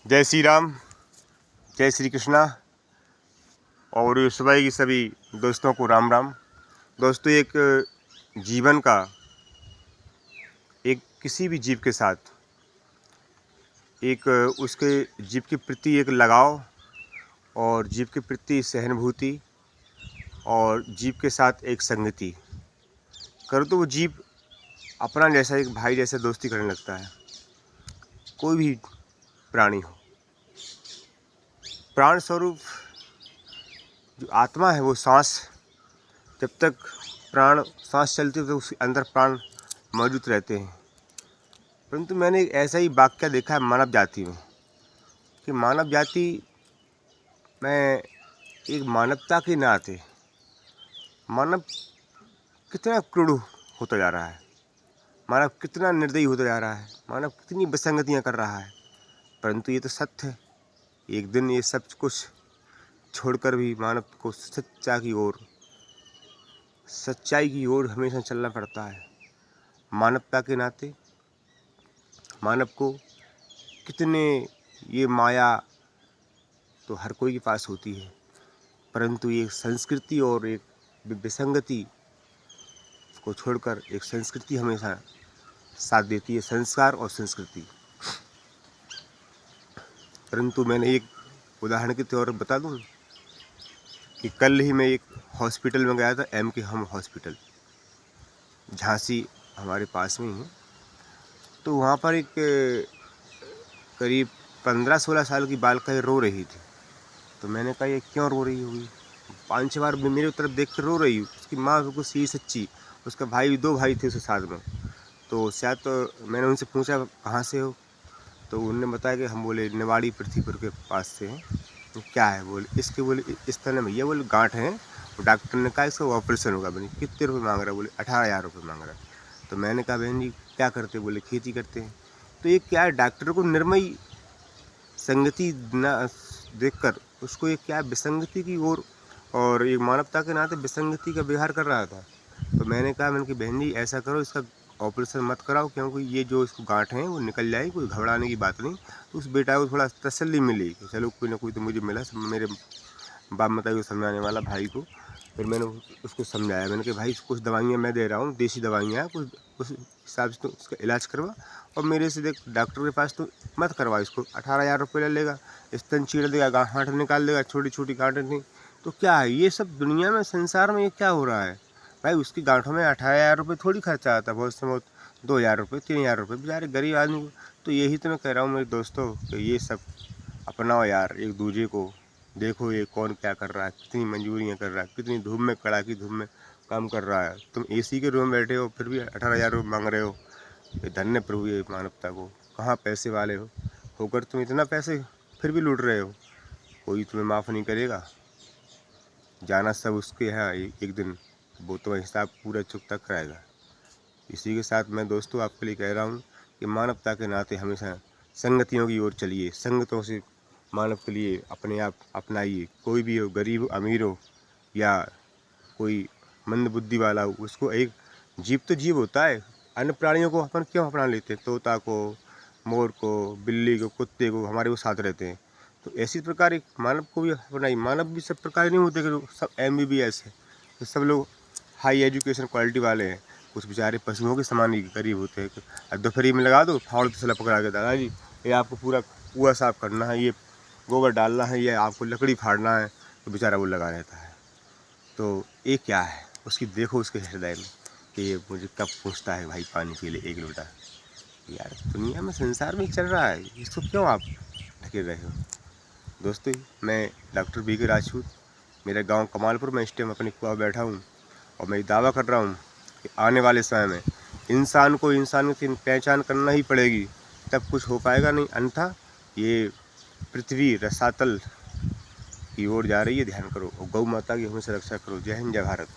जय श्री राम, जय श्री कृष्णा और सुबह की सभी दोस्तों को राम राम। दोस्तों, एक जीवन का एक किसी भी जीव के साथ एक उसके जीव के प्रति एक लगाव और जीव के प्रति सहानुभूति और जीव के साथ एक संगति करो तो वो जीव अपना जैसा एक भाई जैसे दोस्ती करने लगता है। कोई भी प्राणी हो, प्राण स्वरूप जो आत्मा है वो सांस, जब तक प्राण सांस चलती है तो उसके अंदर प्राण मौजूद रहते हैं। परंतु मैंने एक ऐसा ही वाक्य देखा है मानव जाति में कि मानव जाति में एक मानवता के नाते मानव कितना क्रूर होता जा रहा है, मानव कितना निर्दयी होता जा रहा है, मानव कितनी विसंगतियाँ कर रहा है। परंतु ये तो सत्य है, एक दिन ये सब कुछ छोड़कर भी मानव को सच्चाई की ओर हमेशा चलना पड़ता है। मानवता के नाते मानव को कितने ये माया तो हर कोई के पास होती है, परंतु ये संस्कृति और एक विसंगति को छोड़कर एक संस्कृति हमेशा साथ देती है, संस्कार और संस्कृति। परंतु मैंने एक उदाहरण के तौर पर बता दूं कि कल ही मैं एक हॉस्पिटल में गया था, MK हम हॉस्पिटल, झांसी हमारे पास में ही है। तो वहाँ पर एक करीब 15-16 साल की बालिका रो रही थी। तो मैंने कहा ये क्यों रो रही होगी, 5-6 बार मेरी तरफ देख कर रो रही। उसकी माँ बिल्कुल सी सच्ची, उसका भाई, 2 भाई थे उसके साथ में। तो शायद तो मैंने उनसे पूछा कहाँ से हो, तो उन्होंने बताया कि हम बोले निवाड़ी पृथ्वीपुर के पास से हैं। तो क्या है बोले, इसके बोले इस तरह भैया बोले गांठ है, और डॉक्टर ने कहा इसका ऑपरेशन होगा। बोले कितने रुपये मांग रहा है, बोले 18,000 रुपये मांग रहा है। तो मैंने कहा बहन जी क्या करते, बोले खेती करते हैं। तो ये क्या है, डॉक्टर को निर्मयी संगति ना देखकर उसको ये क्या विसंगति की ओर और एक मानवता के नाते विसंगति का व्यवहार कर रहा था। तो मैंने कहा बहन जी ऐसा करो, इसका ऑपरेशन मत कराओ, क्योंकि ये जो इसको गांठ है वो निकल जाएगी, कोई घबराने की बात नहीं। तो उस बेटा को थोड़ा तसल्ली मिलेगी, चलो कोई ना कोई तो मुझे मिला, मेरे बाप माता को समझाने वाला भाई को। फिर मैंने उसको समझाया, मैंने कहा भाई कुछ दवाइयाँ मैं दे रहा हूँ, देसी दवाइयाँ, कुछ उस हिसाब से तो उसका इलाज करवा, और मेरे से देख डॉक्टर के पास तो मत करवा, इसको 18,000 रुपये ले लेगा, स्तन चीर देगा, गांठ निकाल देगा, छोटी छोटी गांठें नहीं। तो क्या है ये सब दुनिया में, संसार में ये क्या हो रहा है भाई। उसकी गांठों में 18,000 रुपये थोड़ी खर्चा आता है, बहुत से बहुत 2,000 रुपये 3,000 रुपये बेचारे गरीब आदमी को। तो यही तो मैं कह रहा हूँ मेरे दोस्तों कि ये सब अपनाओ यार, एक दूसरे को देखो ये कौन क्या कर रहा है, कितनी मंजूरियाँ कर रहा है, कितनी धूप में, कड़ाकी धूप में काम कर रहा है। तुम AC के रूम में बैठे हो फिर भी 18,000 रुपये मांग रहे हो। ये धन्य प्रभु ये मानवता को, कहाँ पैसे वाले होकर तुम इतना पैसे फिर भी लूट रहे हो। कोई तुम्हें माफ़ नहीं करेगा, जाना सब उसके यहाँ एक दिन, वो तो हिसाब पूरा चुकता कराएगा। इसी के साथ मैं दोस्तों आपके लिए कह रहा हूँ कि मानवता के नाते हमेशा संगतियों की ओर चलिए, संगतों से मानव के लिए अपने आप अपनाइए। कोई भी हो, गरीब हो, अमीर हो, या कोई मंद बुद्धि वाला हो, उसको एक जीव तो जीव होता है। अन्य प्राणियों को अपन क्यों अपना लेते हैं, तोता को, मोर को, बिल्ली को, कुत्ते को, हमारे वो साथ रहते हैं। तो ऐसी प्रकार एक मानव को भी अपनाइए। मानव भी सब प्रकार नहीं होते कि सब MBBS है, तो सब लोग हाई एजुकेशन क्वालिटी वाले हैं। कुछ बेचारे पशुओं के समान ही गरीब होते हैं। अब दोपहरी में लगा दो, फाड़ तसला पकड़ा के, दादाजी ये आपको पूरा कुआं साफ करना है, ये गोबर डालना है, ये आपको लकड़ी फाड़ना है, तो बेचारा वो लगा रहता है। तो ये क्या है, उसकी देखो उसके हृदय में कि ये मुझे कब पूछता है भाई पानी के लिए 1 लोटा। यार दुनिया में, संसार में चल रहा है, इसको क्यों आप ढके रहे हो। दोस्तों मैं डॉक्टर BK राजपूत, मेरा गांव कमालपुर में इस टाइम अपनी कुआं बैठा हूँ, और मैं दावा कर रहा हूँ कि आने वाले समय में इंसान को इंसान की पहचान करना ही पड़ेगी, तब कुछ हो पाएगा नहीं। अन्यथा ये पृथ्वी रसातल की ओर जा रही है, ध्यान करो। और गौ माता की हमेशा रक्षा करो। जय हिंद, जय भारत।